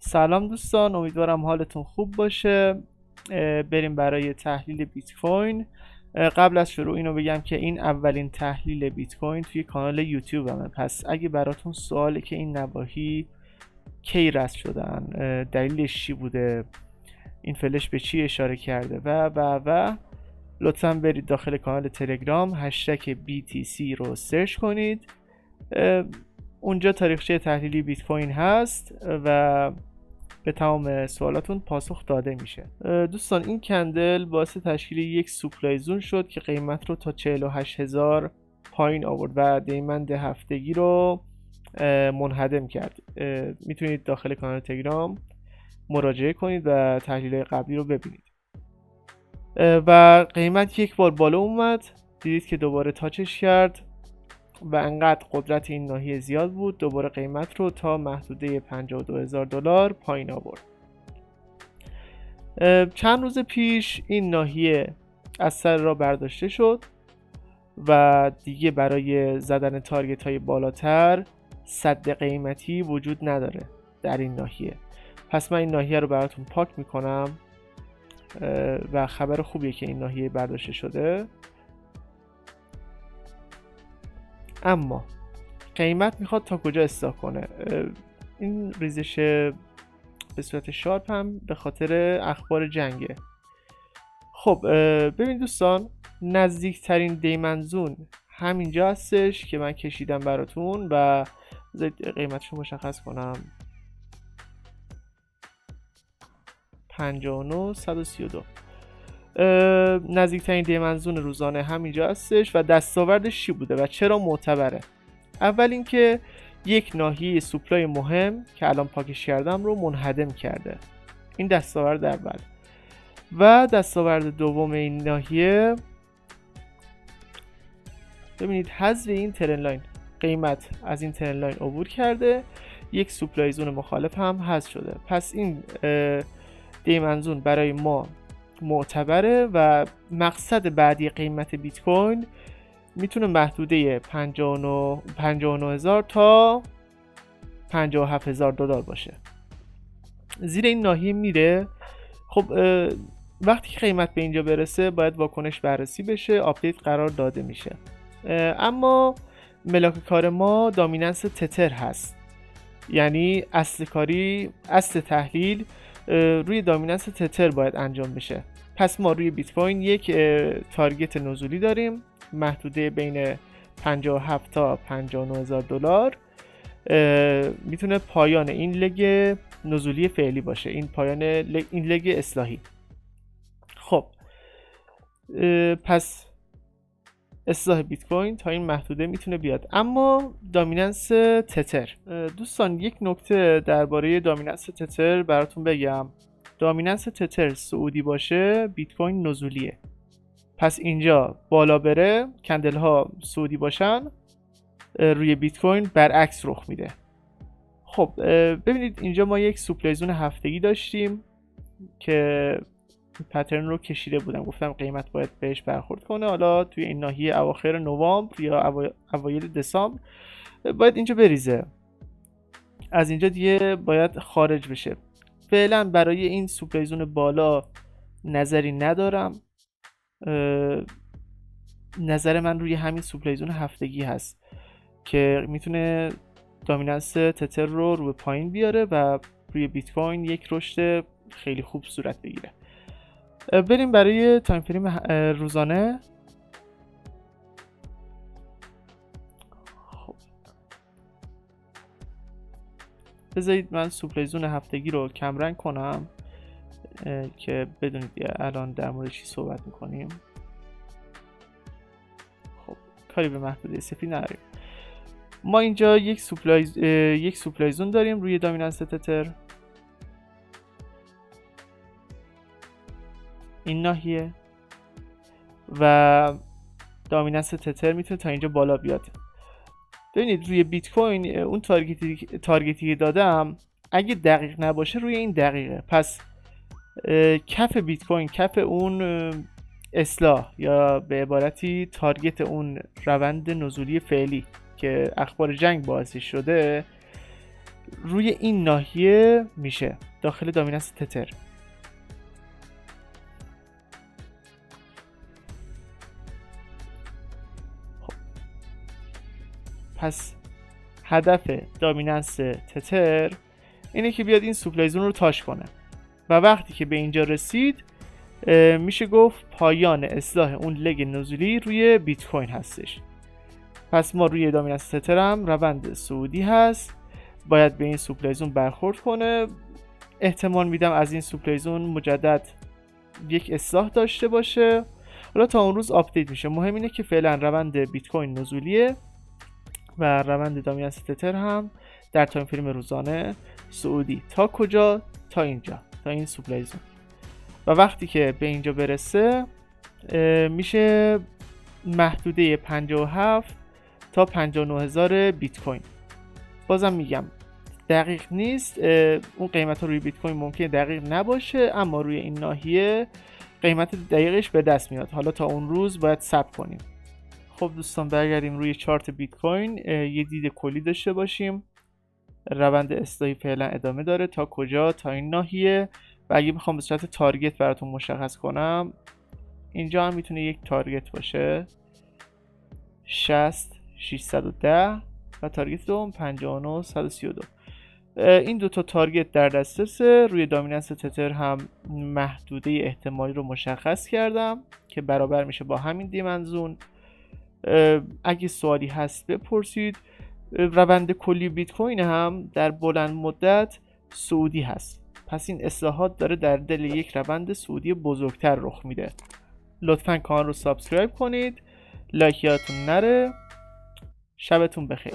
سلام دوستان، امیدوارم حالتون خوب باشه. بریم برای تحلیل بیت کوین. قبل از شروع اینو بگم که این اولین تحلیل بیت کوین توی کانال یوتیوبمه، پس اگه براتون سواله که این نواحی کی رسم شدن، دلیلش چی بوده، این فلش به چی اشاره کرده و لطفا برید داخل کانال تلگرام هشتگ BTC رو سرچ کنید. اونجا تاریخچه تحلیلی بیت کوین هست و به تمام سوالاتون پاسخ داده میشه. دوستان، این کندل باعث تشکیل یک سوپلای زون شد که قیمت رو تا 48,000 پایین آورد و دیمند هفتگی رو منهدم کرد. میتونید داخل کانال تلگرام مراجعه کنید و تحلیل قبلی رو ببینید. و قیمت یک بار بالا اومد، دیدید که دوباره تاچش کرد و انقدر قدرت این ناحیه زیاد بود، دوباره قیمت رو تا محدوده $52,000 پایین آورد. چند روز پیش این ناحیه از سر راه برداشته شد و دیگه برای زدن تارگت های بالاتر سد قیمتی وجود نداره در این ناحیه. پس من این ناحیه رو براتون پاک میکنم و خبر خوبیه که این ناحیه برداشته شده. اما قیمت میخواد تا کجا استاک کنه؟ این ریزش به صورت شارپ هم به خاطر اخبار جنگه. خب ببین دوستان، نزدیکترین دیمنزون همینجا هستش که من کشیدم براتون و قیمتش رو مشخص کنم. 59,132. نزدیکترین دیمنزون روزانه همینجا هستش و دستاوردش چی بوده و چرا معتبره؟ اول اینکه یک ناحیه سوپلای مهم که الان پاکش کردم رو منهدم کرده. این دستاورد اول. و دستاورد دوم این ناحیه، ببینید حذف این ترن لاین، قیمت از این ترن لاین عبور کرده، یک سوپلای زون مخالف هم حذف شده. پس این دیمنزون برای ما معتبره و مقصد بعدی قیمت بیت کوین میتونه محدوده 59,000 تا $57,000 باشه. زیر این ناحیه میره. خب وقتی که قیمت به اینجا برسه باید واکنش بررسی بشه، آپدیت قرار داده میشه. اما ملاک کار ما دامیننس تتر هست، یعنی اصل تحلیل روی دامیننس تتر باید انجام بشه. پس ما روی بیت کوین یک تارگت نزولی داریم، محدوده بین 57 تا $59,000. میتونه پایان این لگ نزولی فعلی باشه، این پایان این لگ اصلاحی. خب پس اصلاح بیت کوین تا این محدوده میتونه بیاد. اما دامیننس تتر، دوستان یک نکته درباره دامیننس تتر براتون بگم. دامیننس تتر سعودی باشه بیت کوین نزولیه. پس اینجا بالا بره، کندل ها سعودی باشن، روی بیت کوین برعکس رخ میده. خب ببینید اینجا ما یک سوپلای زون هفتگی داشتیم که پترن رو کشیده بودم، گفتم قیمت باید بهش برخورد کنه. حالا توی این ناحیه اواخر نوامبر یا اوایل دسامبر باید اینجا بریزه، از اینجا دیگه باید خارج بشه. فعلا برای این سوپلای زون بالا نظری ندارم. نظر من روی همین سوپلای زون هفتگی هست که میتونه دامیننس تتر رو به پایین بیاره و روی بیت کوین یک رشد خیلی خوب صورت بگیره. بریم برای تایم فریم روزانه. خب بذارید من سوپلای زون هفتگی رو کمرنگ کنم که بدونید الان در مورد چی صحبت میکنیم. خب کاری به محدوده سفید نداریم. ما اینجا یک سوپلای زون داریم روی دامیننس تتر، این ناحیه، و دامیننس تتر میتونه تا اینجا بالا بیاد. ببینید روی بیت کوین اون تارگتی که دادم اگه دقیق نباشه روی این دقیقه. پس کف بیت کوین، کف اون اصلاح یا به عبارتی تارگت اون روند نزولی فعلی که اخبار جنگ باعثش شده، روی این ناحیه میشه داخل دامیننس تتر. خب. پس هدف دامیننس تتر اینه که بیاد این سوپلای زون رو تاچ کنه و وقتی که به اینجا رسید میشه گفت پایان اصلاح اون لگ نزولی روی بیت کوین هستش. پس ما روی دامیننس تتر هم روند صعودی هست، باید به این سوپلای زون برخورد کنه. احتمال میدم از این سوپلای زون مجدد یک اصلاح داشته باشه. حالا تا اون روز آپدیت میشه. مهم اینه که فعلا روند بیت کوین نزولیه و روند دامیننس تتر هم در تایم فریم روزانه صعودی. تا کجا؟ تا اینجا، تا این سوپلای زون. و وقتی که به اینجا برسه میشه محدوده 57 تا 59,000 بیت کوین. بازم میگم دقیق نیست، اون قیمت ها روی بیت کوین ممکنه دقیق نباشه، اما روی این ناحیه قیمت دقیقش به دست میاد. حالا تا اون روز باید صبر کنیم. خب دوستان برگردیم روی چارت بیت کوین، یه دید کلی داشته باشیم. روند اصلاحی فعلا ادامه داره. تا کجا؟ تا این ناحیه. و اگه بخوام به صورت تارگت براتون مشخص کنم، اینجا هم میتونه یک تارگت باشه 60 610 و تارگت دوم 59 132. این دوتا تارگت در دسترسه. روی دامیننس تتر هم محدوده احتمالی رو مشخص کردم که برابر میشه با همین دیمنزون. اگه سوالی هست بپرسید. روند کلی بیت کوین هم در بلند مدت صعودی هست، پس این اصلاحات داره در دل یک روند صعودی بزرگتر رخ میده. لطفاً کانال رو سابسکرایب کنید، لایک یادتون نره. شبتون بخیر.